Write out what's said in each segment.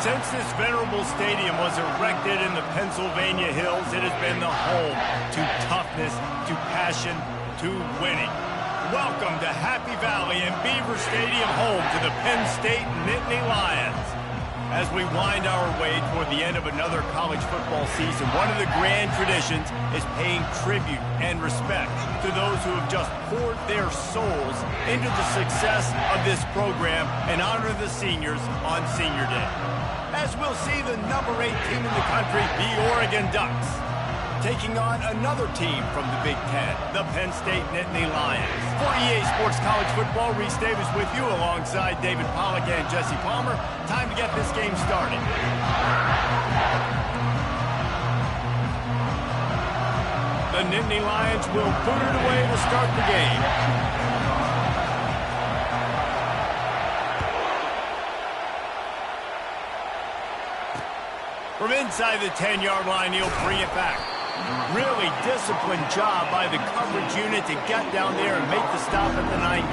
Since this venerable stadium was erected in the Pennsylvania Hills, it has been the home to toughness, to passion, to winning. Welcome to Happy Valley and Beaver Stadium, home to the Penn State Nittany Lions. As we wind our way toward the end of another college football season, one of the grand traditions is paying tribute and respect to those who have just poured their souls into the success of this program and honor the seniors on Senior Day. As we'll see the number 8 team in the country, the Oregon Ducks, taking on another team from the Big Ten, the Penn State Nittany Lions. For EA Sports College Football, Reese Davis with you alongside David Pollack and Jesse Palmer. Time to get this game started. The Nittany Lions will put it away to start the game. From inside the 10-yard line, he'll bring it back. Really disciplined job by the coverage unit to get down there and make the stop at the 19.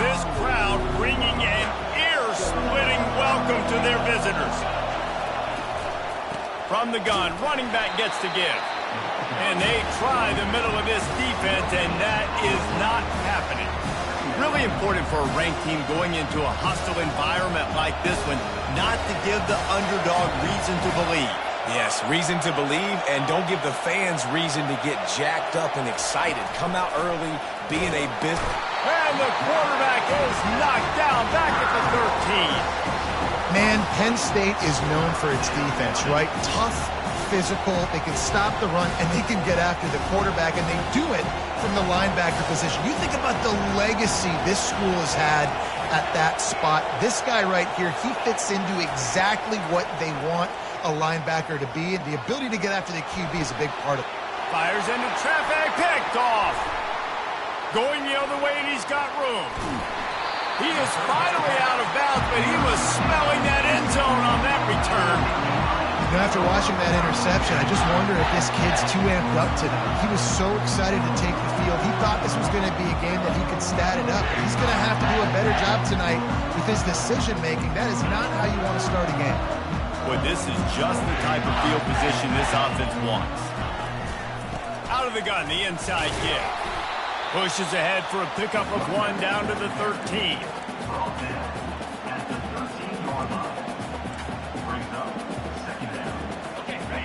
This crowd bringing an ear-splitting welcome to their visitors. From the gun, running back gets to give. And they try the middle of this defense, and that is not happening. Really important for a ranked team going into a hostile environment like this one, not to give the underdog reason to believe. Yes, reason to believe, and don't give the fans reason to get jacked up and excited. Come out early, being a business. And the quarterback is knocked down back at the 13. Man, Penn State is known for its defense, right? Tough, physical, they can stop the run, and they can get after the quarterback, and they do it from the linebacker position. You think about the legacy this school has had at that spot. This guy right here, he fits into exactly what they want a linebacker to be, and the ability to get after the QB is a big part of it. Fires into traffic, picked off. Going the other way, and he's got room. He is finally out of bounds, but he was smelling that end zone on that return. You know, after watching that interception, I just wonder if this kid's too amped up tonight. He was so excited to take the field. He thought this was going to be a game that he could stat it up. But he's going to have to do a better job tonight with his decision-making. That is not how you want to start a game. Boy, this is just the type of field position this offense wants. Out of the gun, the inside kick. Pushes ahead for a pickup of 1 down to the 13.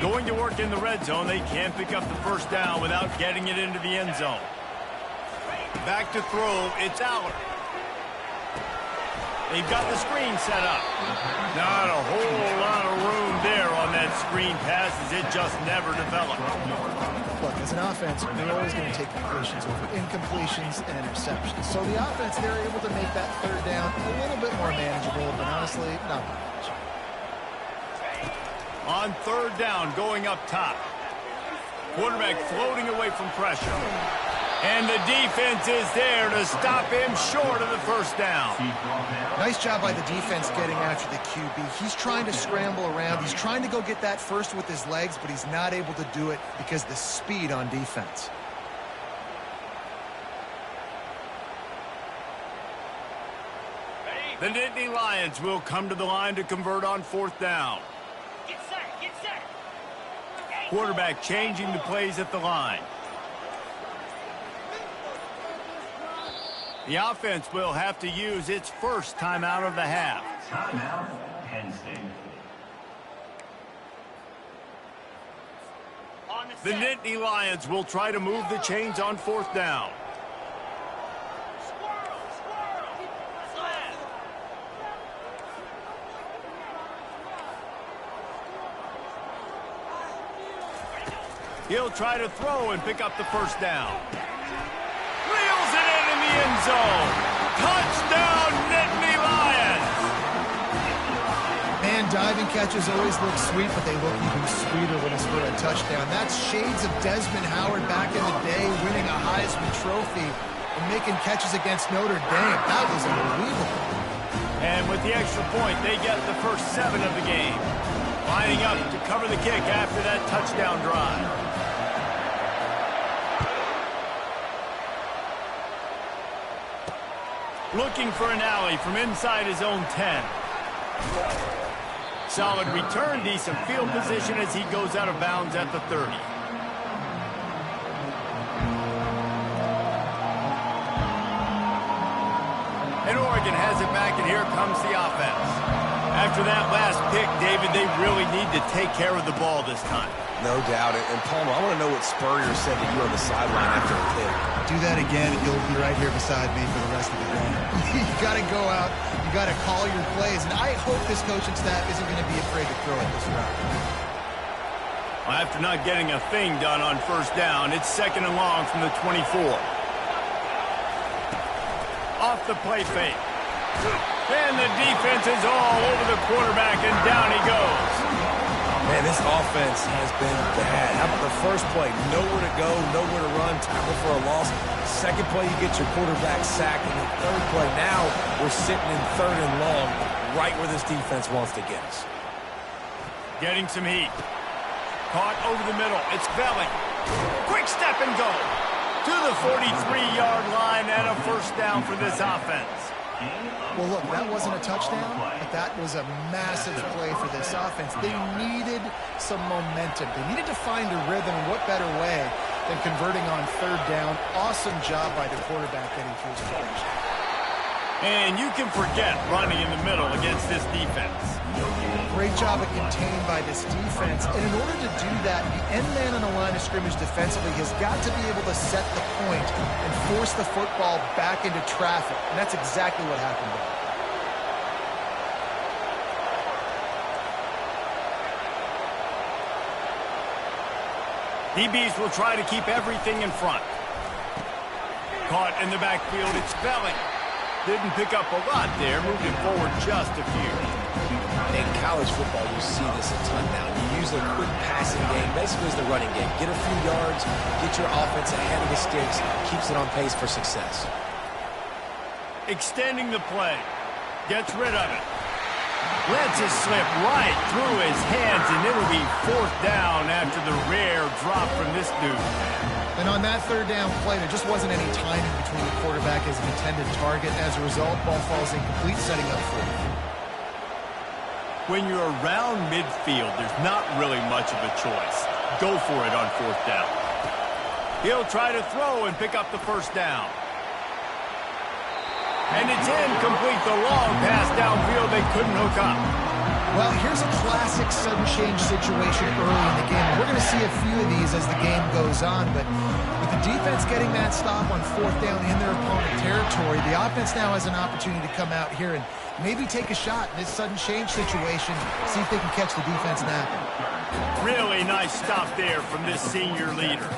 Going to work in the red zone, they can't pick up the first down without getting it into the end zone. Back to throw, it's Aller. They've got the screen set up. Not a whole lot of room there on that screen pass, as it just never developed. Look, as an offense, they're always going to take completions over incompletions and interceptions. So the offense, they're able to make that third down a little bit more manageable, but honestly, not much. On third down, going up top. Quarterback floating away from pressure. And the defense is there to stop him short of the first down. Nice job by the defense getting after the QB. He's trying to scramble around. He's trying to go get that first with his legs, but he's not able to do it because of the speed on defense. The Nittany Lions will come to the line to convert on fourth down. Get set, get set. Quarterback changing the plays at the line. The offense will have to use its first timeout of the half. Timeout, Penn State. The Nittany Lions will try to move the chains on fourth down. He'll try to throw and pick up the first down. Reels it in the end zone. Touchdown, Nittany Lions. Man, diving catches always look sweet, but they look even sweeter when it's for a touchdown. That's shades of Desmond Howard back in the day, winning a Heisman Trophy and making catches against Notre Dame. That was unbelievable. And with the extra point, they get the first 7 of the game. Lining up to cover the kick after that touchdown drive. Looking for an alley from inside his own 10. Solid return, decent field position as he goes out of bounds at the 30. And Oregon has it back, and here comes the offense. After that last pick, David, they really need to take care of the ball this time. No doubt. And Palmer, I want to know what Spurrier said to you on the sideline after the pick. Do that again, and you'll be right here beside me for the rest of the game. You got to go out. You got to call your plays. And I hope this coaching staff isn't going to be afraid to throw it this route. Well, after not getting a thing done on first down, it's 2nd and long from the 24. Off the play fake. And the defense is all over the quarterback, and down he goes. Man, this offense has been bad. How about the first play? Nowhere to go, nowhere to run, tackle for a loss. Second play, you get your quarterback sacked. And the third play, now we're sitting in 3rd and long, right where this defense wants to get us. Getting some heat. Caught over the middle. It's Velling. Quick step and go. To the 43-yard line and a first down for this offense. Well, look, that wasn't a touchdown, but that was a massive play for this offense. They needed some momentum. They needed to find a rhythm, and what better way than converting on 3rd down. Awesome job by the quarterback getting through his progression. And you can forget running in the middle against this defense. Great job of contained by this defense. And in order to do that, the end man on the line of scrimmage defensively has got to be able to set the point and force the football back into traffic. And that's exactly what happened there. DBs will try to keep everything in front. Caught in the backfield, it's Velling. Didn't pick up a lot there, moving forward just a few. In college football, you see this a ton now. You use a quick passing game, basically as the running game. Get a few yards, get your offense ahead of the sticks, keeps it on pace for success. Extending the play. Gets rid of it. Lets it slip right through his hands, and it'll be 4th down after the rare drop from this dude. And on that 3rd down play, there just wasn't any timing between the quarterback and his intended target. As a result, ball falls incomplete, setting up 4th. When you're around midfield, there's not really much of a choice. Go for it on 4th down. He'll try to throw and pick up the first down. And it's incomplete. The long pass downfield, they couldn't hook up. Well, here's a classic sudden change situation early in the game. We're going to see a few of these as the game goes on, but with the defense getting that stop on 4th down in their opponent territory, the offense now has an opportunity to come out here and maybe take a shot in this sudden change situation, see if they can catch the defense napping. Really nice stop there from this senior leader.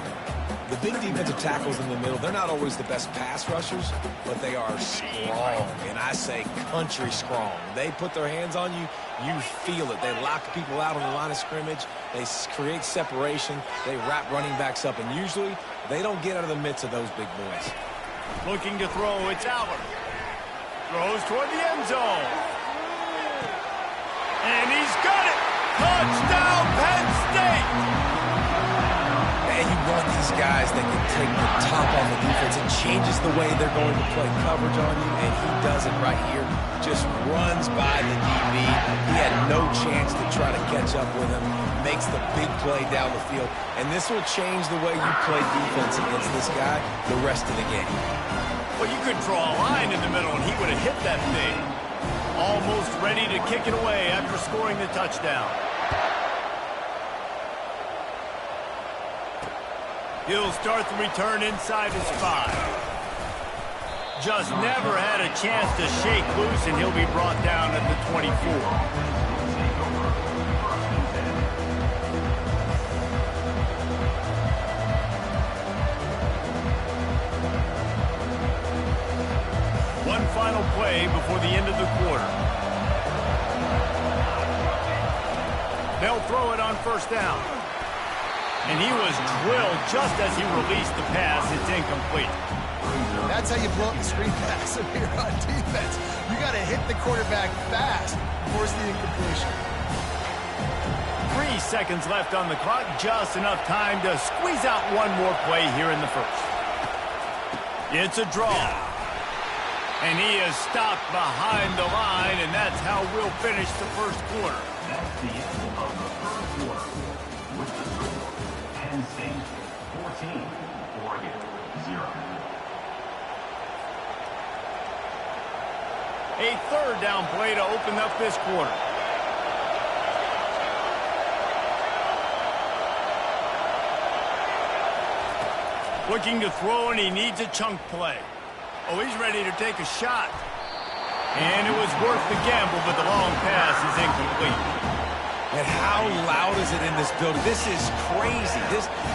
The big defensive tackles in the middle, they're not always the best pass rushers, but they are strong, and I say country strong. They put their hands on you, you feel it. They lock people out on the line of scrimmage. They create separation. They wrap running backs up, and usually they don't get out of the midst of those big boys. Looking to throw, it's Allen. Throws toward the end zone. And he's got it! Touchdown, Penn State! And you want these guys that can take the top off the defense. It changes the way they're going to play coverage on you, and he does it right here. Just runs by the DB. He had no chance to try to catch up with him. Makes the big play down the field. And this will change the way you play defense against this guy the rest of the game. Well, you could draw a line in the middle, and he would have hit that thing. Almost ready to kick it away after scoring the touchdown. He'll start the return inside his 5. Just never had a chance to shake loose, and he'll be brought down at the 24. One final play before the end of the quarter. They'll throw it on first down. And he was drilled just as he released the pass. It's incomplete. That's how you blow up the screen pass if you're on defense. You got to hit the quarterback fast and force the incompletion. 3 seconds left on the clock. Just enough time to squeeze out one more play here in the first. It's a draw. And he is stopped behind the line, and that's how we'll finish the first quarter. That's the end of the first quarter. With the score, Penn State 14, Oregon 0. A third down play to open up this quarter. Looking to throw, and he needs a chunk play. Oh, he's ready to take a shot. And it was worth the gamble, but the long pass is incomplete. And how loud is it in this building? This is crazy.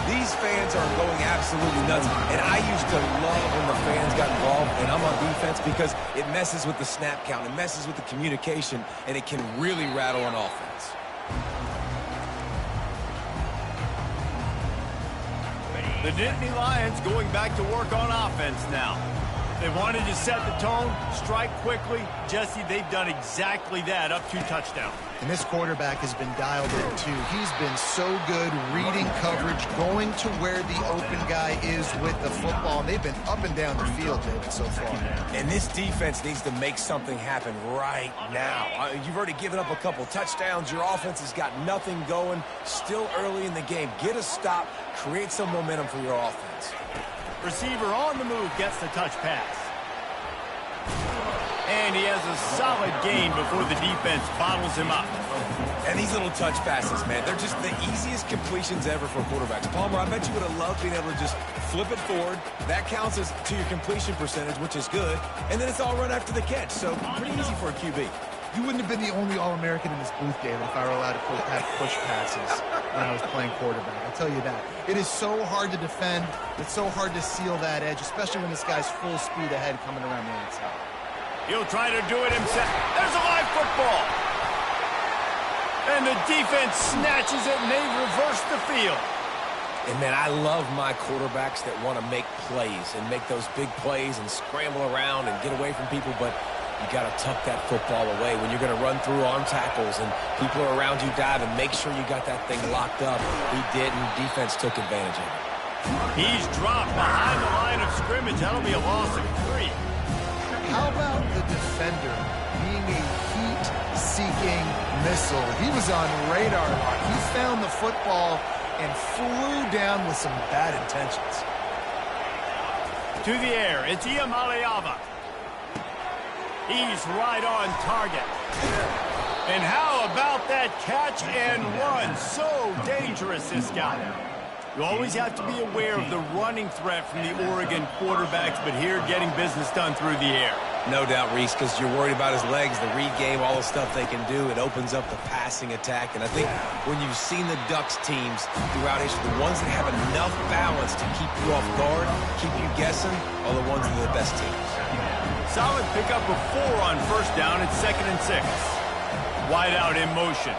These fans are going absolutely nuts. And I used to love when the fans got involved, and I'm on defense, because it messes with the snap count. It messes with the communication, and it can really rattle an offense. The Nittany Lions going back to work on offense now. They wanted to set the tone, strike quickly. Jesse, they've done exactly that, up 2 touchdowns. And this quarterback has been dialed in, too. He's been so good reading coverage, going to where the open guy is with the football. And they've been up and down the field, David, so far. And this defense needs to make something happen right now. You've already given up a couple touchdowns. Your offense has got nothing going. Still early in the game. Get a stop. Create some momentum for your offense. Receiver on the move gets the touch pass. And he has a solid gain before the defense bottles him up. And these little touch passes, man, they're just the easiest completions ever for quarterbacks. Palmer, I bet you would have loved being able to just flip it forward. That counts as to your completion percentage, which is good. And then it's all run after the catch, so pretty easy for a QB. You wouldn't have been the only All-American in this booth, David, if I were allowed to have push passes when I was playing quarterback. I'll tell you that. It is so hard to defend. It's so hard to seal that edge, especially when this guy's full speed ahead coming around the outside. He'll try to do it himself. There's a live football. And the defense snatches it, and they reverse the field. And, man, I love my quarterbacks that want to make plays and make those big plays and scramble around and get away from people, but you got to tuck that football away when you're going to run through arm tackles and people are around you diving. Make sure you got that thing locked up. He didn't. Defense took advantage of it. He's dropped behind the line of scrimmage. That'll be a loss of 3. How about the defender being a heat-seeking missile? He was on radar lock. He found the football and flew down with some bad intentions. To the air, it's Iamaleava. He's right on target. And how about that catch and run? So dangerous, this guy. You always have to be aware of the running threat from the Oregon quarterbacks, but here getting business done through the air. No doubt, Reese, because you're worried about his legs, the read game, all the stuff they can do. It opens up the passing attack. And I think when you've seen the Ducks teams throughout history, the ones that have enough balance to keep you off guard, keep you guessing, are the ones that are the best teams. Solid pickup of 4 on first down. It's 2nd and 6. Wide out in motion.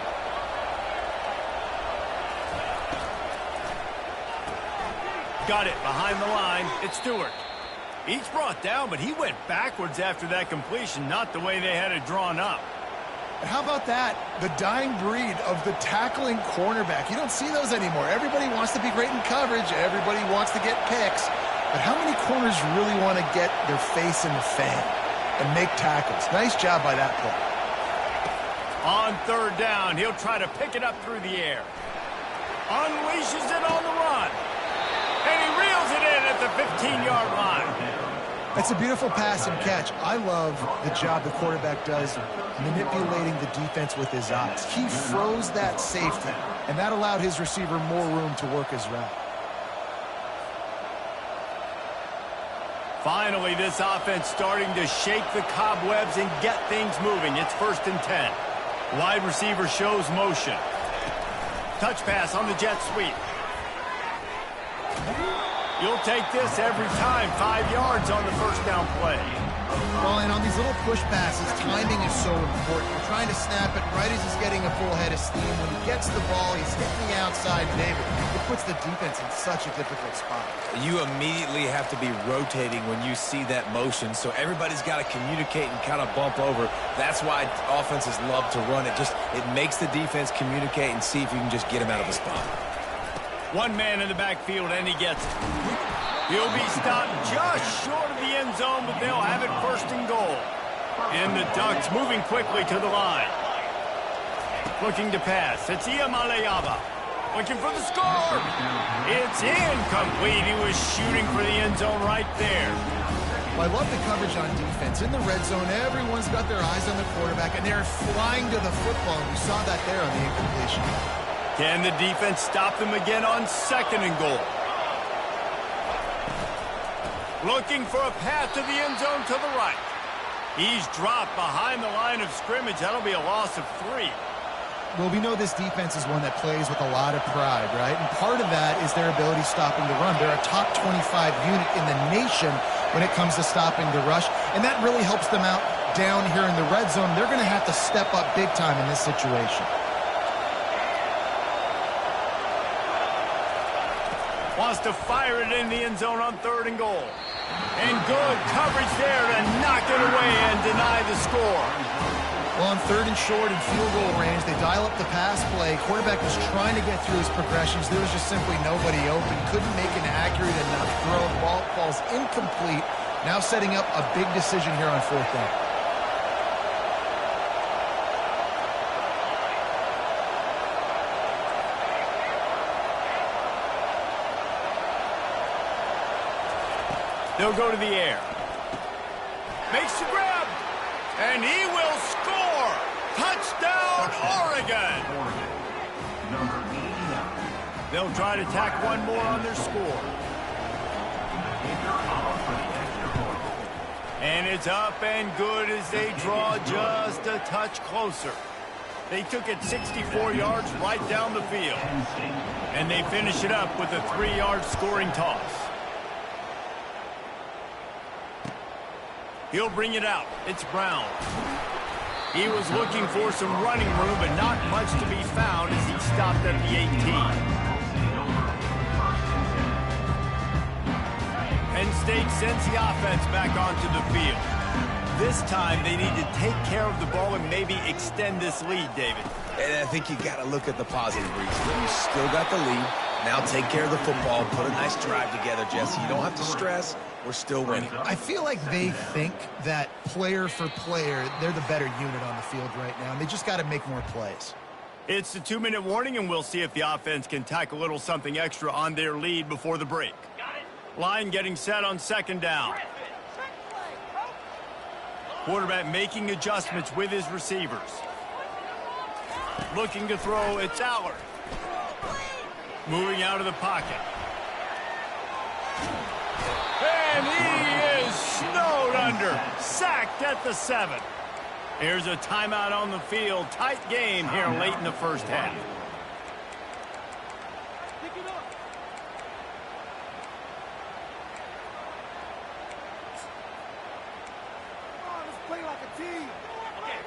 Got it behind the line. It's Stewart. He's brought down, but he went backwards after that completion, not the way they had it drawn up. And how about that? The dying breed of the tackling cornerback. You don't see those anymore. Everybody wants to be great in coverage. Everybody wants to get picks. But how many corners really want to get their face in the fan and make tackles? Nice job by that play. On 3rd down, he'll try to pick it up through the air. Unleashes it on the run. And he reels it in at the 15-yard line. That's a beautiful pass and catch. I love the job the quarterback does manipulating the defense with his eyes. He froze that safety, and that allowed his receiver more room to work his route. Finally, this offense starting to shake the cobwebs and get things moving. It's 1st and 10. Wide receiver shows motion. Touch pass on the jet sweep. You'll take this every time. 5 yards on the first down play. Well, and on these little push passes, timing is so important. You're trying to snap it right as he's getting a full head of steam. When he gets the ball, he's hitting the outside, David. It puts the defense in such a difficult spot. You immediately have to be rotating when you see that motion, so everybody's got to communicate and kind of bump over. That's why offenses love to run it. It makes the defense communicate and see if you can just get him out of the spot. One man in the backfield, and he gets it. He'll be stopped just short of the end zone, but they'll have it first and goal. And the Ducks moving quickly to the line. Looking to pass. It's Iamaleava. Looking for the score. It's incomplete. He was shooting for the end zone right there. Well, I love the coverage on defense. In the red zone, everyone's got their eyes on the quarterback, and they're flying to the football. We saw that there on the incompletion. Can the defense stop them again on second and goal? Looking for a path to the end zone to the right. He's dropped behind the line of scrimmage. That'll be a loss of 3. Well, we know this defense is one that plays with a lot of pride, right? And part of that is their ability stopping the run. They're a top 25 unit in the nation when it comes to stopping the rush, and that really helps them out down here in the red zone. They're going to have to step up big time in this situation. Wants to fire it in the end zone on third and goal. And good coverage there to knock it away and deny the score. Well, on third and short and field goal range, they dial up the pass play. Quarterback was trying to get through his progressions. There was just simply nobody open. Couldn't make an accurate enough throw. The ball falls incomplete. Now setting up a big decision here on fourth down. They'll go to the air. Makes the grab. And he will score. Touchdown, Oregon. Number 89. They'll try to tack one more on their score. And it's up and good as they draw just a touch closer. They took it 64 yards right down the field. And they finish it up with a 3-yard scoring toss. He'll bring it out. It's Brown. He was looking for some running room, but not much to be found as he stopped at the 18. Penn State sends the offense back onto the field. This time they need to take care of the ball and maybe extend this lead, David. And I think you got to look at the positive reason. You still got the lead. Now take care of the football. Put a nice drive together, Jesse. You don't have to stress. We're still winning. I feel like they think that player for player, they're the better unit on the field right now, and they just got to make more plays. It's the 2-minute warning, and we'll see if the offense can tack a little something extra on their lead before the break. Line getting set on second down. Quarterback making adjustments with his receivers. Looking to throw, it's Allard. Moving out of the pocket. And he is snowed under. Sacked at the 7. Here's a timeout on the field. Tight game here late in the first half.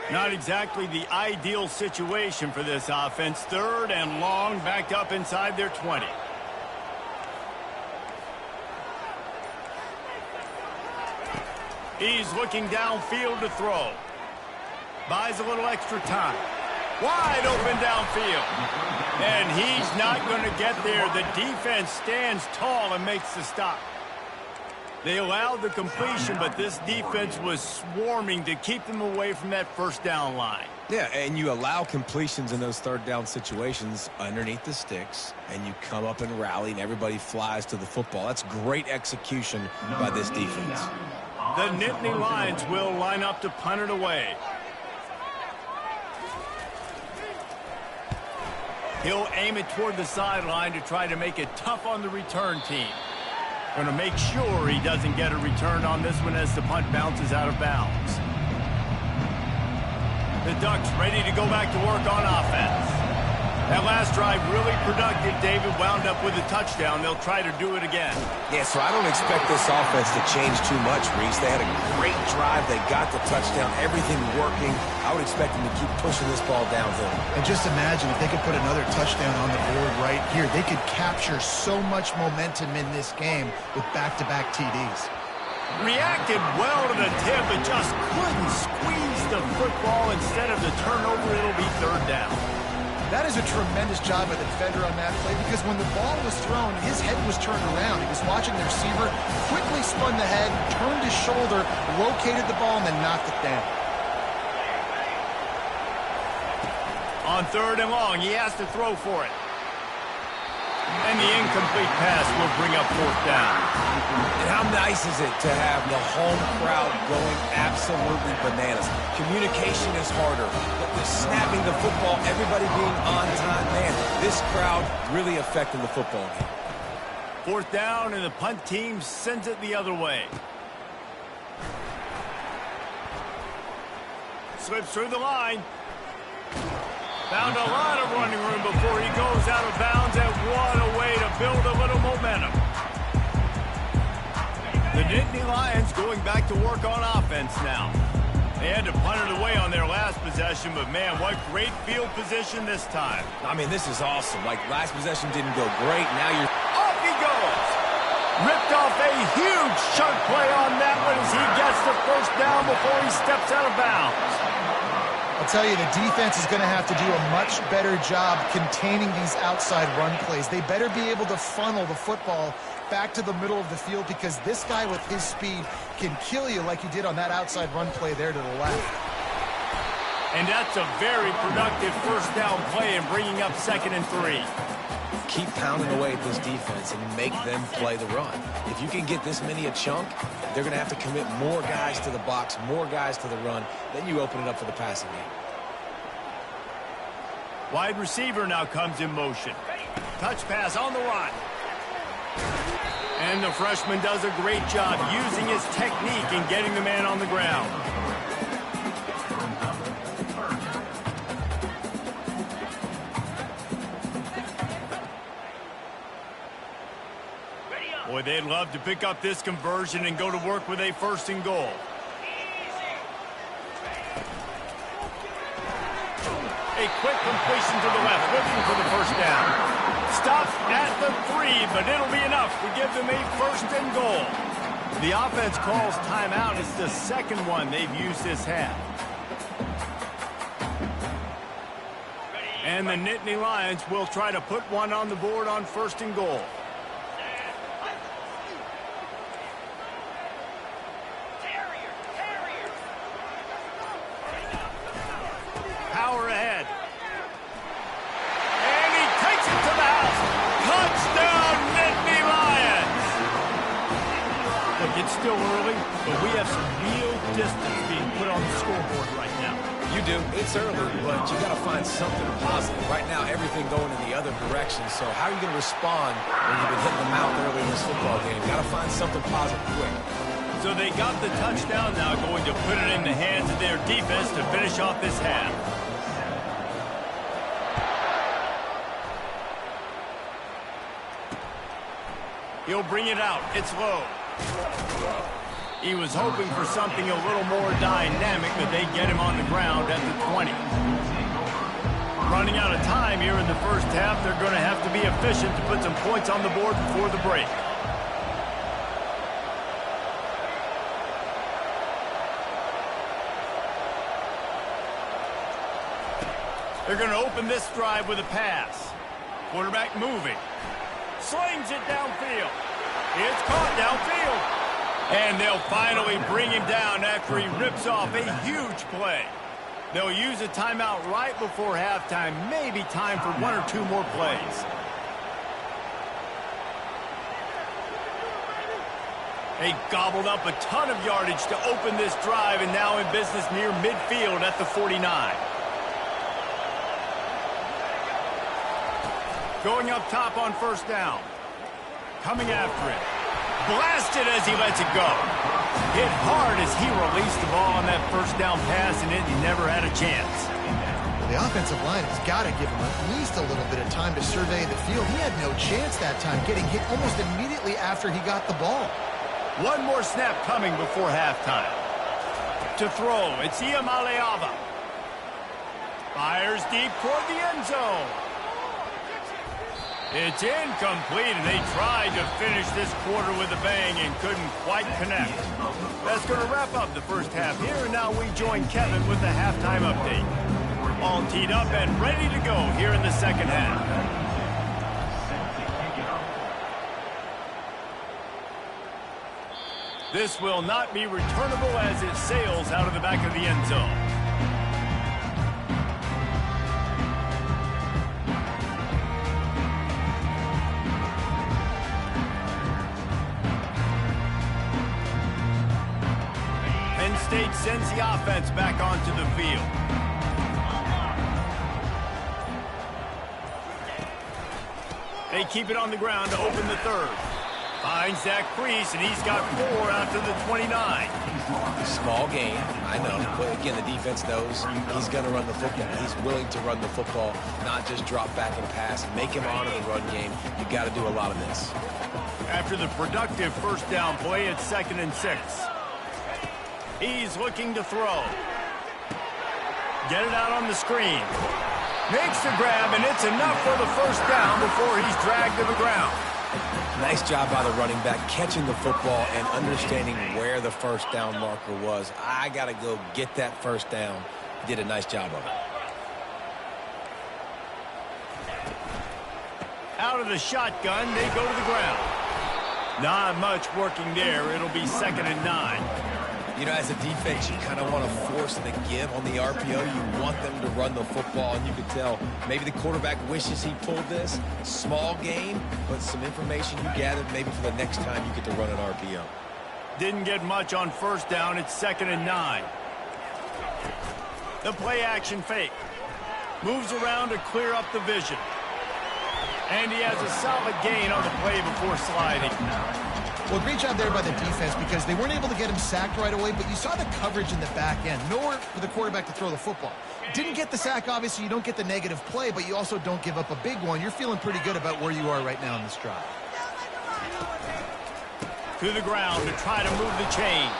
Not exactly the ideal situation for this offense. Third and long, backed up inside their 20. He's looking downfield to throw. Buys a little extra time. Wide open downfield. And he's not going to get there. The defense stands tall and makes the stop. They allowed the completion, but this defense was swarming to keep them away from that first down line. Yeah, and you allow completions in those third down situations underneath the sticks, and you come up and rally, and everybody flies to the football. That's great execution by this defense. The Nittany Lions will line up to punt it away. He'll aim it toward the sideline to try to make it tough on the return team. Going to make sure he doesn't get a return on this one as the punt bounces out of bounds. The Ducks ready to go back to work on offense. That last drive really productive. David wound up with a touchdown. They'll try to do it again. Yeah, so I don't expect this offense to change too much, Reese. They had a great drive. They got the touchdown. Everything working. I would expect them to keep pushing this ball downhill. And just imagine if they could put another touchdown on the board right here. They could capture so much momentum in this game with back-to-back TDs. Reacted well to the tip, but just couldn't squeeze the football. Instead of the turnover, it'll be third down. That is a tremendous job by the defender on that play because when the ball was thrown, his head was turned around. He was watching the receiver, quickly spun the head, turned his shoulder, located the ball, and then knocked it down. On 3rd and long, he has to throw for it. And the incomplete pass will bring up 4th down. And how nice is it to have the home crowd going absolutely bananas? Communication is harder. The snapping the football, everybody being on time. Man, this crowd really affecting the football game. 4th down, and the punt team sends it the other way. Slips through the line. Found a lot of running room before he goes out of bounds, and what a way to build a little momentum. The Nittany Lions going back to work on offense now. They had to punt it away on their last possession, but man, what great field position this time. I mean, this is awesome. Like, last possession didn't go great. Now you're... Off he goes! Ripped off a huge chunk play on that one as he gets the 1st down before he steps out of bounds. I'll tell you, the defense is going to have to do a much better job containing these outside run plays. They better be able to funnel the football back to the middle of the field because this guy with his speed can kill you like he did on that outside run play there to the left. And that's a very productive 1st down play and bringing up 2nd and 3. Keep pounding away at this defense and make them play the run. If you can get this many a chunk, they're going to have to commit more guys to the box, more guys to the run. Then you open it up for the passing game. Wide receiver now comes in motion. Touch pass on the run. And the freshman does a great job using his technique and getting the man on the ground. Boy, they'd love to pick up this conversion and go to work with a 1st and goal. A quick completion to the left, looking for the 1st down. Stops at the 3, but it'll be enough to give them a 1st and goal. The offense calls timeout. It's the 2nd one they've used this half. And the Nittany Lions will try to put one on the board on 1st and goal. Power ahead. And he takes it to the house. Touchdown, Nittany Lions. Look, it's still early, but we have some real distance being put on the scoreboard right now. You do. It's early, but you got to find something positive. Right now, everything going in the other direction. So how are you going to respond when you've been hitting the mouth early in this football game? Got to find something positive quick. So they got the touchdown now, going to put it in the hands of their defense to finish off this half. He'll bring it out. It's low. He was hoping for something a little more dynamic, but they get him on the ground at the 20. Running out of time here in the 1st half, they're going to have to be efficient to put some points on the board before the break. They're going to open this drive with a pass. Quarterback moving. Slings it downfield. It's caught downfield. And they'll finally bring him down after he rips off a huge play. They'll use a timeout right before halftime. Maybe time for 1 or 2 more plays. They gobbled up a ton of yardage to open this drive, and now in business near midfield at the 49. Going up top on 1st down. Coming after it. Blasted as he lets it go. Hit hard as he released the ball on that 1st down pass, and he never had a chance. Well, the offensive line has got to give him at least a little bit of time to survey the field. He had no chance that time, getting hit almost immediately after he got the ball. One more snap coming before halftime. To throw, it's Iamaleava. Fires deep toward the end zone. It's incomplete, and they tried to finish this quarter with a bang and couldn't quite connect. That's going to wrap up the 1st half here, and now we join Kevin with the halftime update. all teed up and ready to go here in the second half. This will not be returnable as it sails out of the back of the end zone. Penn State sends the offense back onto the field. They keep it on the ground to open the third. Finds that crease, and he's got 4 out to the 29. Small game, I know. But again, the defense knows he's going to run the football. He's willing to run the football, not just drop back and pass and make him honor the run game. You got to do a lot of this. After the productive first down play, it's 2nd and 6. He's looking to throw. Get it out on the screen. Makes the grab, and it's enough for the first down before he's dragged to the ground. Nice job by the running back, catching the football and understanding where the first down marker was. I got to go get that first down. He did a nice job of it. Out of the shotgun, they go to the ground. Not much working there. It'll be 2nd and 9. You know, as a defense, you kind of want to force the give on the RPO. You want them to run the football, and you can tell maybe the quarterback wishes he pulled this. Small game, but some information you gathered maybe for the next time you get to run an RPO. Didn't get much on first down. It's 2nd and 9. The play action fake. Moves around to clear up the vision. And he has a solid gain on the play before sliding. Well, great job there by the defense because they weren't able to get him sacked right away, but you saw the coverage in the back end. Nowhere for the quarterback to throw the football. Didn't get the sack, obviously. You don't get the negative play, but you also don't give up a big one. You're feeling pretty good about where you are right now in this drive. To the ground to try to move the chains.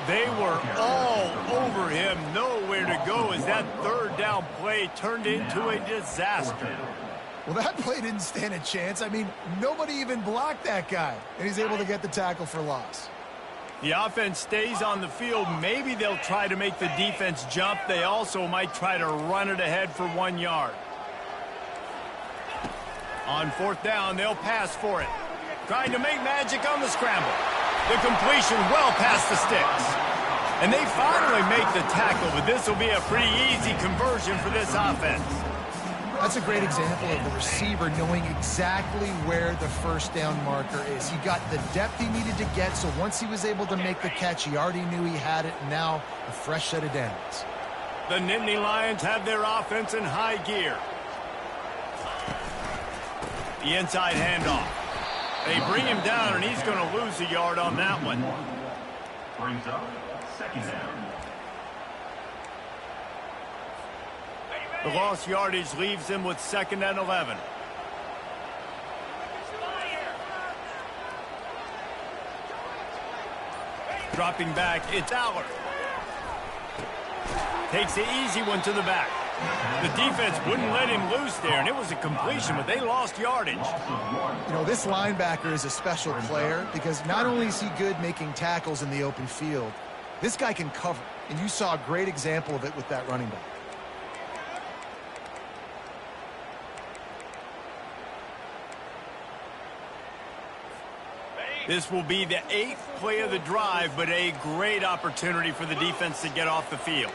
They were all over him. Nowhere to go as that third down play turned into a disaster. Well, that play didn't stand a chance. I mean, nobody even blocked that guy, and he's able to get the tackle for loss. The offense stays on the field. Maybe they'll try to make the defense jump. They also might try to run it ahead for 1 yard. On 4th down, they'll pass for it. Trying to make magic on the scramble. The completion well past the sticks. And they finally make the tackle, but this will be a pretty easy conversion for this offense. That's a great example of the receiver knowing exactly where the first down marker is. He got the depth he needed to get, so once he was able to make the catch, he already knew he had it, and now a fresh set of downs. The Nittany Lions have their offense in high gear. The inside handoff. They bring him down, and he's going to lose a yard on that one. Brings up 2nd down. The lost yardage leaves him with 2nd and 11. Dropping back, it's Aller. Takes the easy one to the back. The defense wouldn't let him loose there, and it was a completion, but they lost yardage. You know, this linebacker is a special player because not only is he good making tackles in the open field, this guy can cover, and you saw a great example of it with that running back. This will be the 8th play of the drive, but a great opportunity for the defense to get off the field.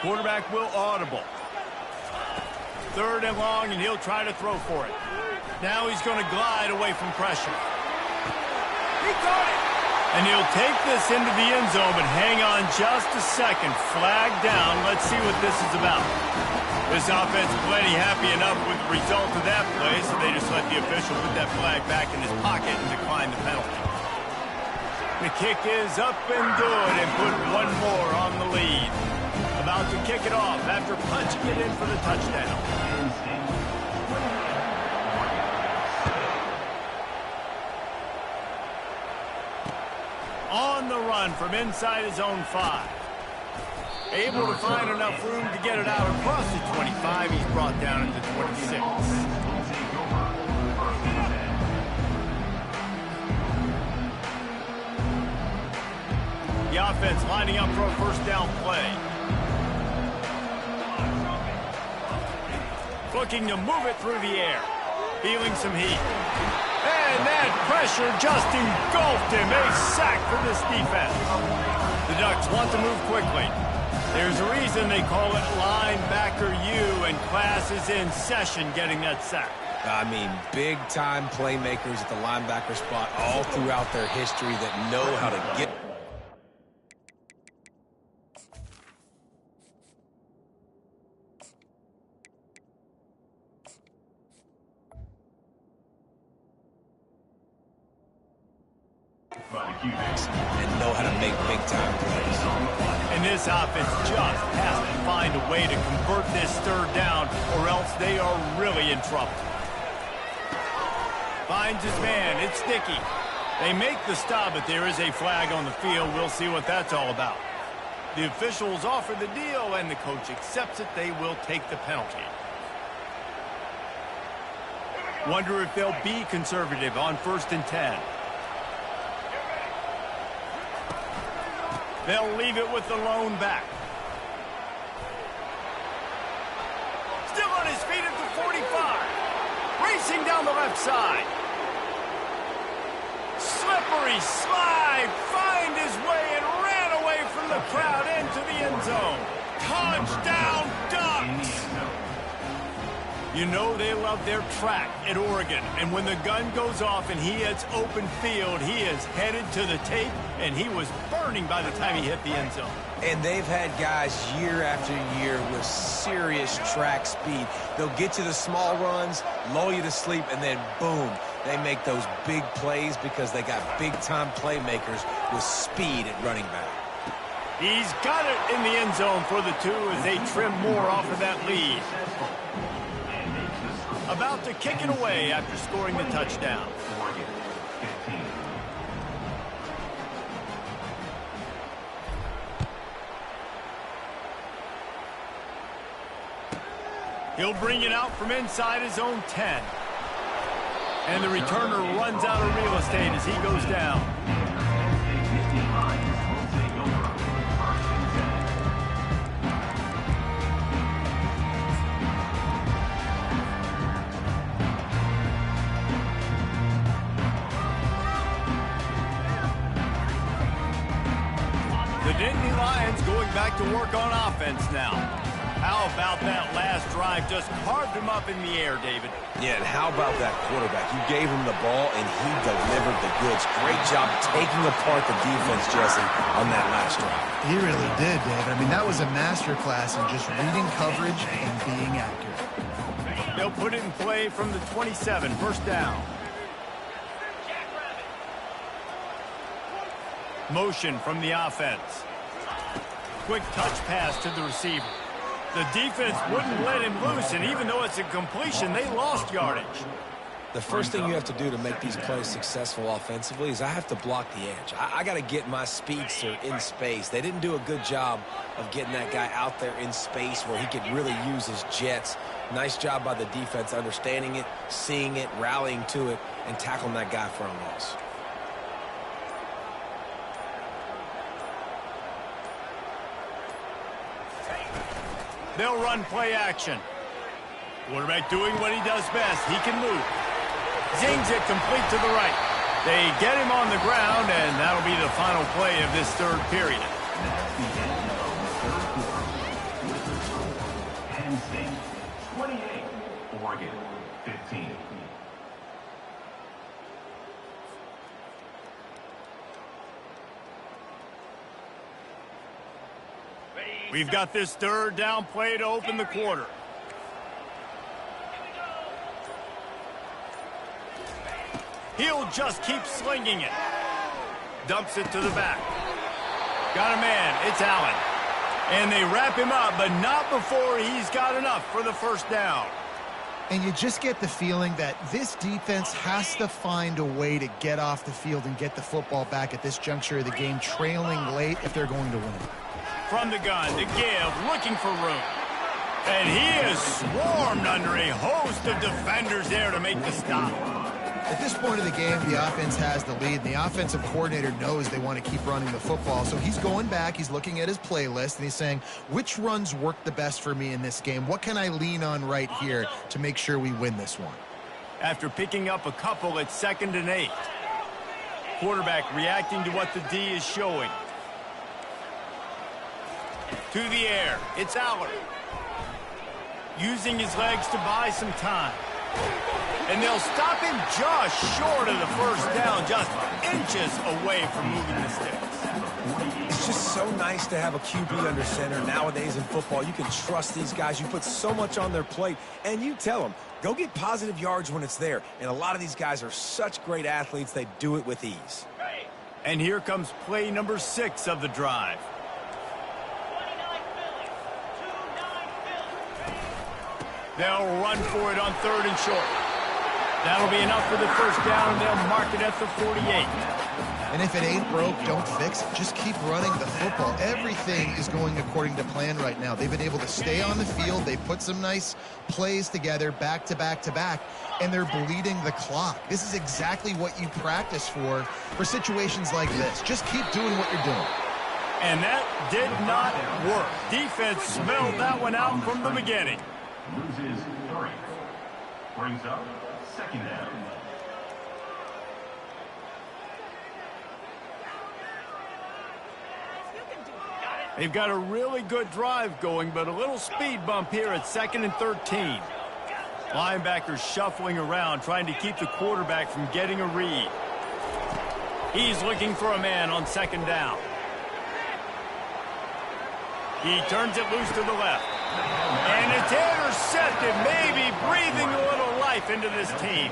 Quarterback will audible. 3rd and long, and he'll try to throw for it. Now he's going to glide away from pressure. He caught it! And he'll take this into the end zone, but hang on just a second. Flag down. Let's see what this is about. This offense plenty happy enough with the result of that play, so they just let the official put that flag back in his pocket and decline the penalty. The kick is up and good and put one more on the lead. About to kick it off after punching it in for the touchdown. On the run from inside his own 5. Able to find enough room to get it out across the 25. He's brought down at the 26. The offense lining up for a first down play. Looking to move it through the air. Feeling some heat. And that pressure just engulfed him. A sack for this defense. The Ducks want to move quickly. There's a reason they call it linebacker U, and class is in session getting that sack. I mean, big-time playmakers at the linebacker spot all throughout their history that know how to get... and know how to make big-time plays. And this offense just has to find a way to convert this third down, or else they are really in trouble. Finds his man. It's sticky. They make the stop, but there is a flag on the field. We'll see what that's all about. The officials offer the deal, and the coach accepts it. They will take the penalty. Wonder if they'll be conservative on 1st and 10. They'll leave it with the lone back. Still on his feet at the 45. Racing down the left side. Slippery slide. Find his way and ran away from the crowd into the end zone. Touchdown Ducks! You know they love their track at Oregon. And when the gun goes off and he hits open field, he is headed to the tape, and he was burning by the time he hit the end zone. And they've had guys year after year with serious track speed. They'll get you the small runs, lull you to sleep, and then boom, they make those big plays because they got big-time playmakers with speed at running back. He's got it in the end zone for the 2 as they trim more off of that lead. About to kick it away after scoring the touchdown. He'll bring it out from inside his own 10. And the returner runs out of real estate as he goes down. The Nittany Lions going back to work on offense now. How about that last drive? Just carved him up in the air, David. Yeah, and how about that quarterback? You gave him the ball, and he delivered the goods. Great job taking apart the defense, Jesse, on that last drive. He really did, David. I mean, that was a masterclass in just reading coverage and being accurate. They'll put it in play from the 27, first down. Motion from the offense. Quick touch pass to the receiver. The defense wouldn't let him loose, and even though it's a completion, they lost yardage. The first thing you have to do to make these plays successful offensively is I have to block the edge. I got to get my speedster in space. They didn't do a good job of getting that guy out there in space where he could really use his jets. Nice job by the defense understanding it, seeing it, rallying to it, and tackling that guy for a loss. They'll run play action. Quarterback doing what he does best. He can move. Zings it complete to the right. They get him on the ground, and that'll be the final play of this third period. Penn State, 28. Oregon, 15. We've got this third down play to open the quarter. He'll just keep slinging it. Dumps it to the back. Got a man. It's Allen. And they wrap him up, but not before he's got enough for the first down. And you just get the feeling that this defense has to find a way to get off the field and get the football back at this juncture of the game, trailing late if they're going to win. From the gun to give, looking for room. And he is swarmed under a host of defenders there to make the stop. At this point of the game, the offense has the lead, and the offensive coordinator knows they want to keep running the football. So he's going back, he's looking at his playlist, and he's saying, which runs work the best for me in this game? What can I lean on right here to make sure we win this one? After picking up a couple at 2nd and 8. Quarterback reacting to what the D is showing. To the air, it's Aller. Using his legs to buy some time. And they'll stop him just short of the first down, just inches away from moving the sticks. It's just so nice to have a QB under center. Nowadays in football, you can trust these guys. You put so much on their plate, and you tell them, go get positive yards when it's there. And a lot of these guys are such great athletes, they do it with ease. And here comes play number 6 of the drive. They'll run for it on 3rd and short. That'll be enough for the first down, and they'll mark it at the 48. And if it ain't broke, don't fix it. Just keep running the football. Everything is going according to plan right now. They've been able to stay on the field. They put some nice plays together back to back to back, and they're bleeding the clock. This is exactly what you practice for situations like this. Just keep doing what you're doing. And that did not work. Defense smelled that one out from the beginning. Loses 3. Brings up 2nd down. They've got a really good drive going, but a little speed bump here at 2nd and 13. Linebackers shuffling around, trying to keep the quarterback from getting a read. He's looking for a man on 2nd down. He turns it loose to the left. And it's intercepted, maybe breathing a little life into this team.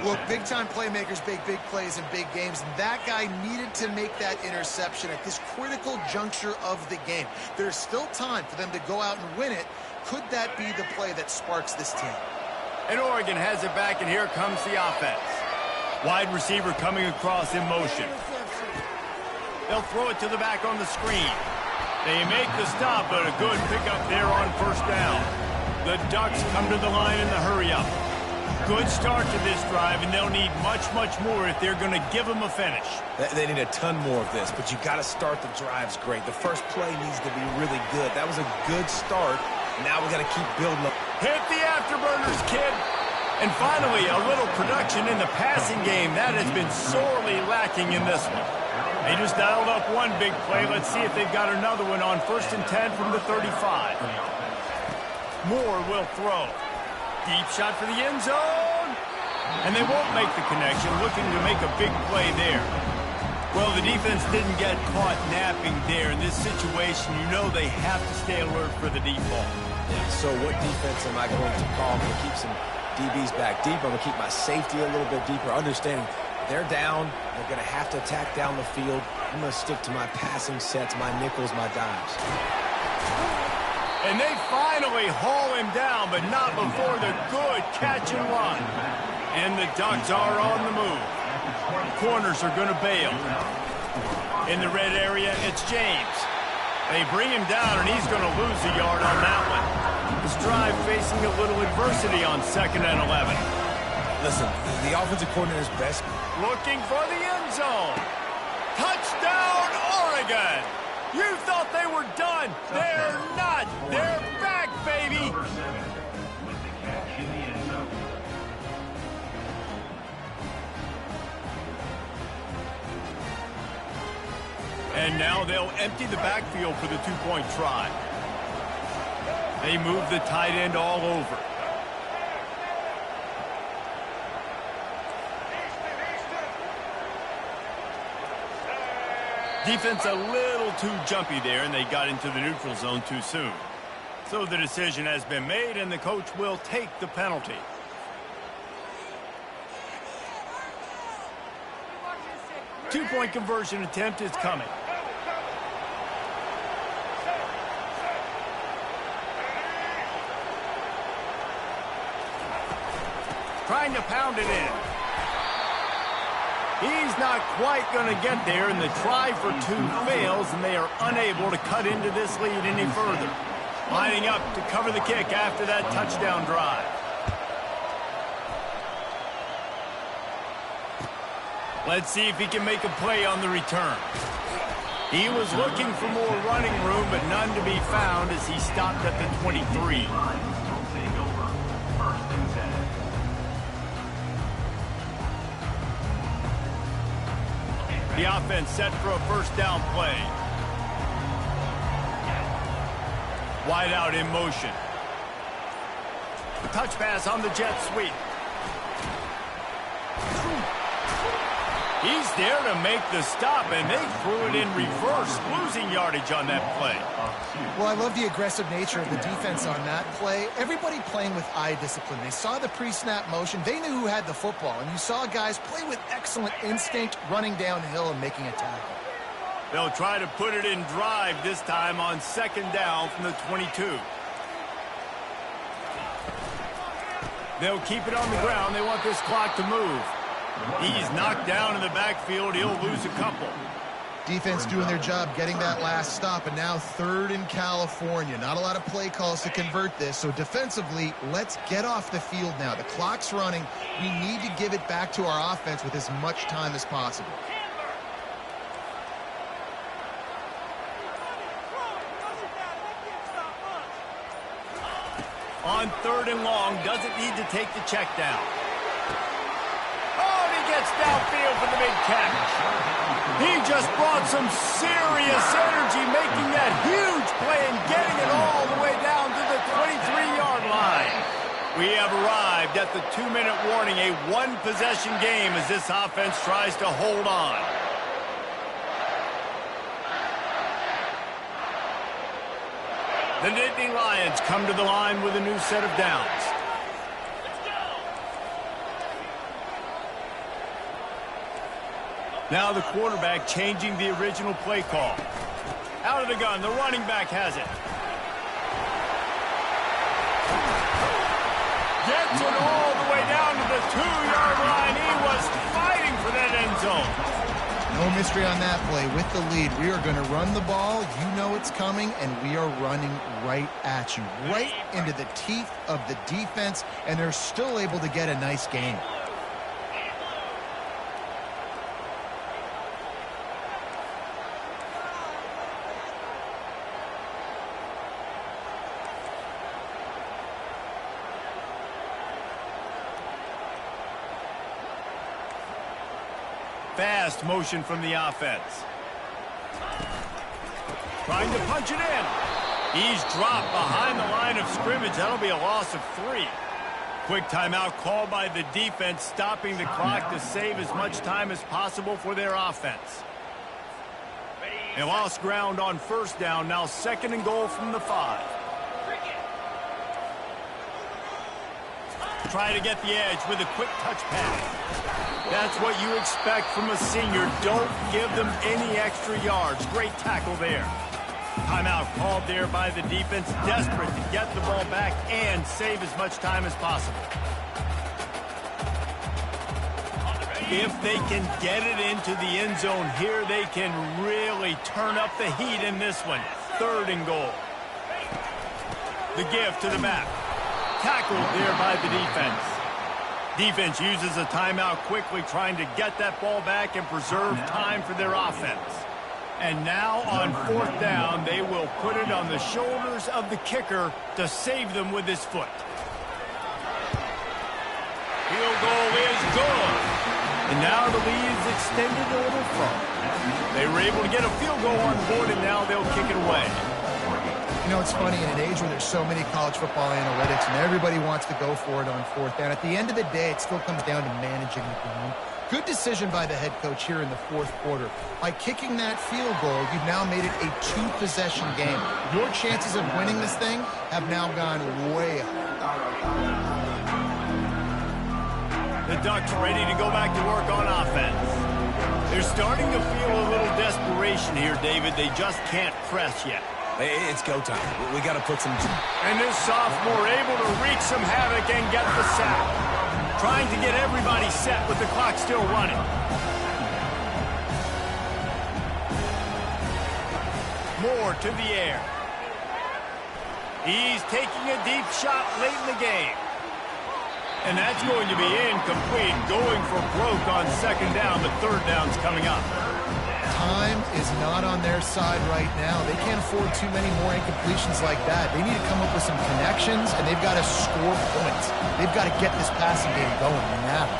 Look, big-time playmakers make big plays in big games, and that guy needed to make that interception at this critical juncture of the game. There's still time for them to go out and win it. Could that be the play that sparks this team? And Oregon has it back, and here comes the offense. Wide receiver coming across in motion. They'll throw it to the back on the screen. They make the stop, but a good pickup there on 1st down. The Ducks come to the line in the hurry-up. Good start to this drive, and they'll need much, much more if they're going to give them a finish. They need a ton more of this, but you got to start the drives great. The first play needs to be really good. That was a good start. Now we got to keep building up. Hit the afterburners, kid. And finally, a little production in the passing game. That has been sorely lacking in this one. They just dialed up one big play. Let's see if they've got another one on 1st and 10 from the 35. Moore will throw. Deep shot for the end zone. And they won't make the connection, looking to make a big play there. Well, the defense didn't get caught napping there. In this situation, you know they have to stay alert for the deep ball. Yeah, so what defense am I going to call? I'm going to keep some DBs back deep. I'm going to keep my safety a little bit deeper, understanding they're down. They're going to have to attack down the field. I'm going to stick to my passing sets, my nickels, my dimes. And they finally haul him down, but not before the good catch and run. And the Ducks are on the move. Corners are going to bail. In the red area, it's James. They bring him down, and he's going to lose a yard on that one. This drive facing a little adversity on 2nd and 11. Listen, the offensive coordinator's best. Looking for the end zone. Touchdown, Oregon! You thought they were done. They're not. They're back, baby. Number 7 with the catch in the end zone. And now they'll empty the backfield for the two-point try. They move the tight end all over. Defense a little too jumpy there, and they got into the neutral zone too soon. So the decision has been made, and the coach will take the penalty. Two-point conversion attempt is coming. Trying to pound it in. He's not quite going to get there, and the try for 2 fails, and they are unable to cut into this lead any further. Lining up to cover the kick after that touchdown drive. Let's see if he can make a play on the return. He was looking for more running room, but none to be found as he stopped at the 23. The offense set for a first down play. Wide out in motion. Touch pass on the jet sweep. He's there to make the stop, and they threw it in reverse, losing yardage on that play. Well, I love the aggressive nature of the defense on that play. Everybody playing with eye discipline. They saw the pre-snap motion. They knew who had the football, and you saw guys play with excellent instinct, running downhill and making a tackle. They'll try to put it in drive this time on second down from the 22. They'll keep it on the ground. They want this clock to move. He's knocked down in the backfield. He'll lose a couple. Defense doing their job getting that last stop, and now third in California. Not a lot of play calls to convert this, so defensively, let's get off the field now. The clock's running. We need to give it back to our offense with as much time as possible. On third and long, doesn't need to take the check down. Oh, and he gets downfield for the big catch. He just brought some serious energy, making that huge play and getting it all the way down to the 23-yard line. We have arrived at the 2-minute warning, a one-possession game as this offense tries to hold on. The Nittany Lions come to the line with a new set of downs. Now the quarterback changing the original play call. Out of the gun, the running back has it. Gets it all the way down to the 2-yard line. He was fighting for that end zone. No mystery on that play. With the lead, we are going to run the ball. You know it's coming, and we are running right at you, right into the teeth of the defense, and they're still able to get a nice gain. Fast motion from the offense. Trying to punch it in. He's dropped behind the line of scrimmage. That'll be a loss of 3. Quick timeout called by the defense, stopping the clock to save as much time as possible for their offense. They lost ground on first down. Now second and goal from the 5. Try to get the edge with a quick touch pass. That's what you expect from a senior. Don't give them any extra yards. Great tackle there. Timeout called there by the defense, desperate to get the ball back and save as much time as possible. If they can get it into the end zone here, they can really turn up the heat in this one. Third and goal. The give to the back. Tackled there by the defense. Defense uses a timeout quickly, trying to get that ball back and preserve time for their offense. And now on fourth down, they will put it on the shoulders of the kicker to save them with his foot. Field goal is good. And now the lead is extended a little further. They were able to get a field goal on board, and now they'll kick it away. You know, it's funny, in an age where there's so many college football analytics and everybody wants to go for it on fourth down, at the end of the day, it still comes down to managing the game. Good decision by the head coach here in the fourth quarter. By kicking that field goal, you've now made it a 2-possession game. Your chances of winning this thing have now gone way up. The Ducks ready to go back to work on offense. They're starting to feel a little desperation here, David. They just can't press yet. It's go time. We got to put some... And this sophomore able to wreak some havoc and get the sack. Trying to get everybody set with the clock still running. Moore to the air. He's taking a deep shot late in the game. And that's going to be incomplete, going for broke on second down, but third down's coming up. Time is not on their side right now. They can't afford too many more incompletions like that. They need to come up with some connections, and they've got to score points. They've got to get this passing game going now.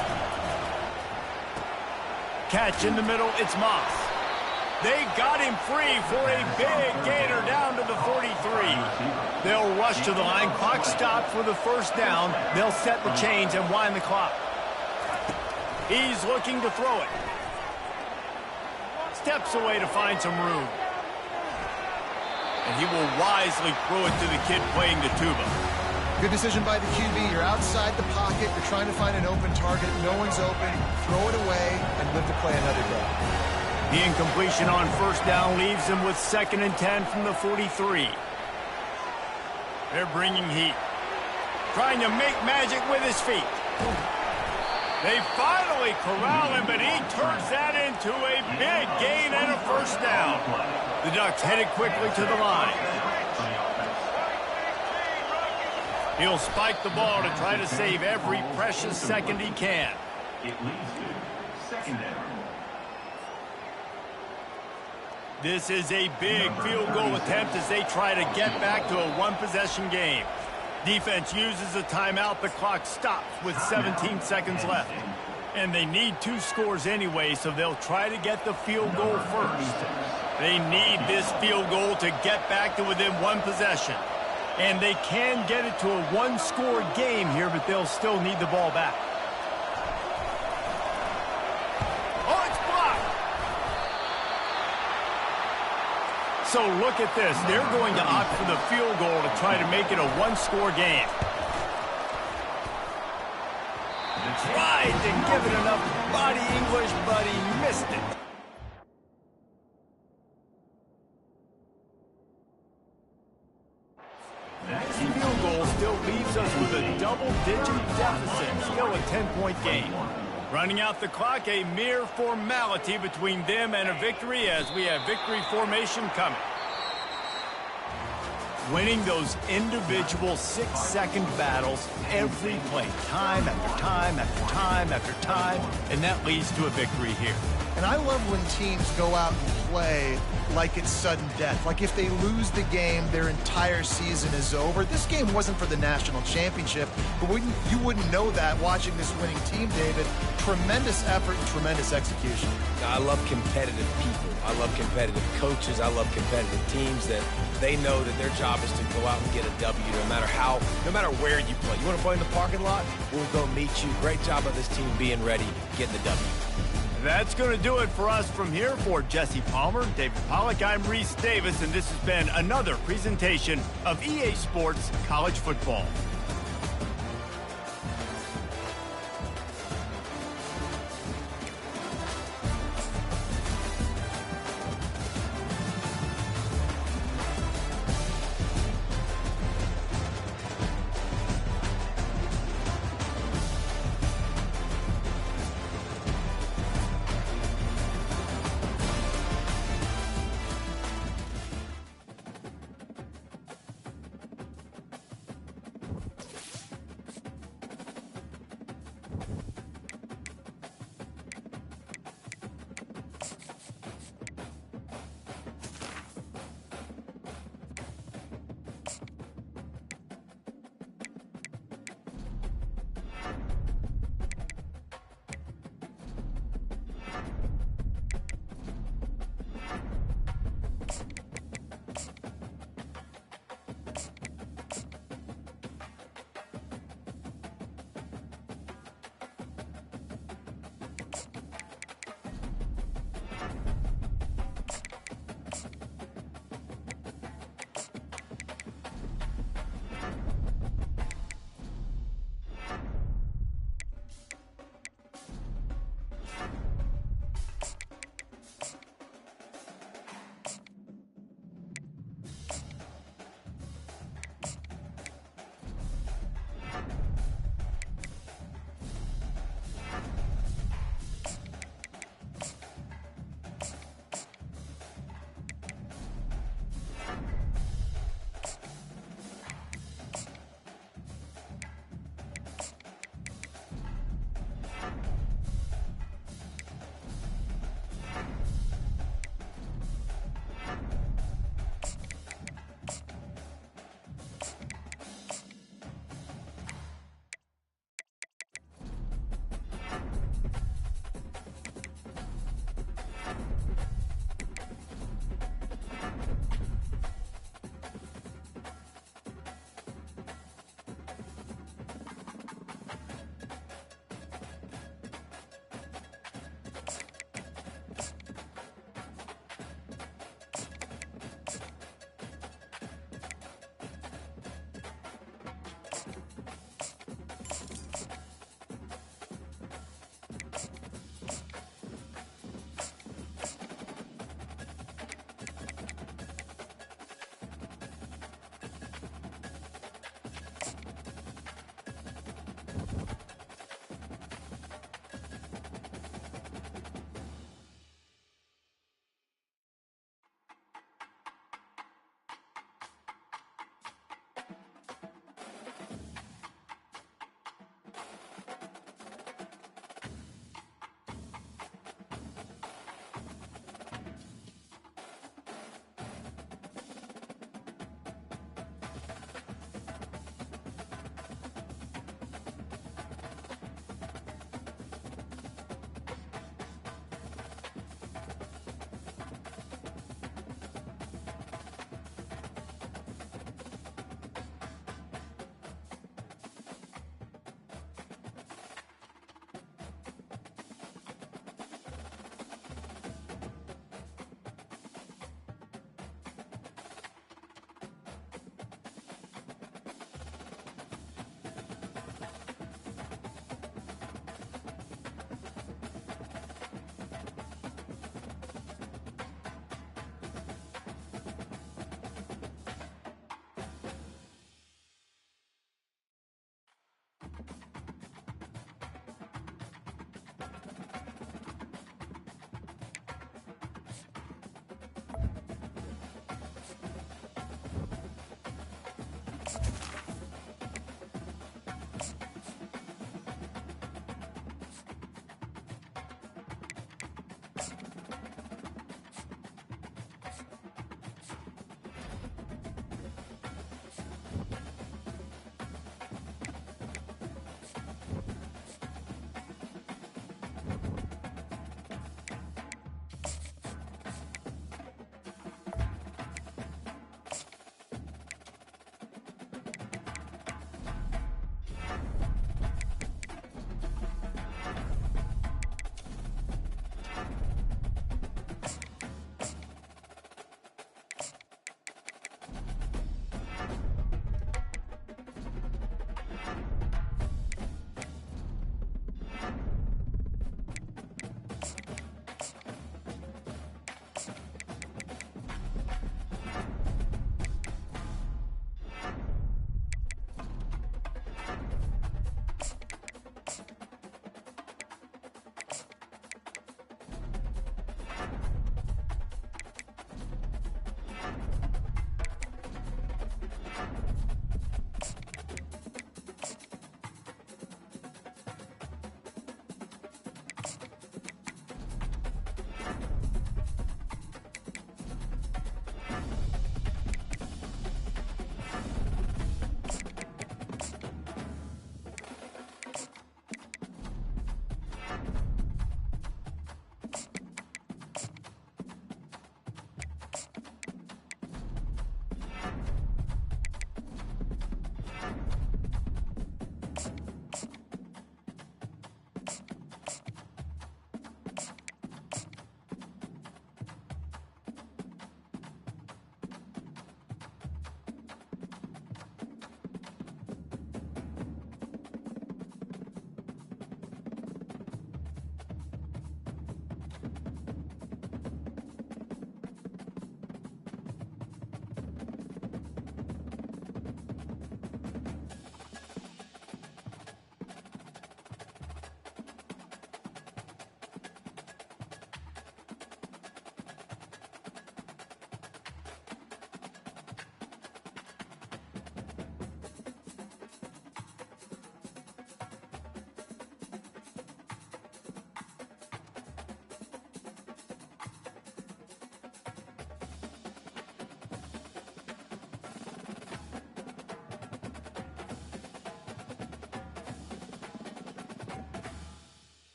Catch in the middle, it's Moss. They got him free for a big gainer down to the 43. They'll rush to the line. Clock stopped for the first down. They'll set the chains and wind the clock. He's looking to throw it. Steps away to find some room. And he will wisely throw it to the kid playing the tuba. Good decision by the QB. You're outside the pocket. You're trying to find an open target. No one's open. Throw it away and live to play another day. The incompletion on first down leaves him with 2nd and 10 from the 43. They're bringing heat. Trying to make magic with his feet. They finally corral him, but he turns that into a big gain and a first down. The Ducks headed quickly to the line. He'll spike the ball to try to save every precious second he can. It leads to 2nd down. This is a big field goal attempt as they try to get back to a one-possession game. Defense uses a timeout. The clock stops with 17 seconds left. And they need 2 scores anyway, so they'll try to get the field goal first. They need this field goal to get back to within 1 possession. And they can get it to a 1-score game here, but they'll still need the ball back. Oh, it's blocked! So look at this. They're going to opt for the field goal to try to make it a 1-score game. Tried to give it enough body English, but he missed it. That field goal still leaves us with a double-digit deficit, still a 10-point game. Running out the clock, a mere formality between them and a victory as we have victory formation coming. Winning those individual 6-second battles every play, time after time after time after time, and that leads to a victory here. And I love when teams go out and play like it's sudden death. Like if they lose the game, their entire season is over. This game wasn't for the national championship, but you wouldn't know that watching this winning team, David. Tremendous effort and tremendous execution. I love competitive people. I love competitive coaches. I love competitive teams that they know that their job is to go out and get a W no matter where you play. You want to play in the parking lot? We'll go meet you. Great job of this team being ready, getting the W. That's going to do it for us from here. For Jesse Palmer, David Pollack, I'm Reese Davis, and this has been another presentation of EA Sports College Football.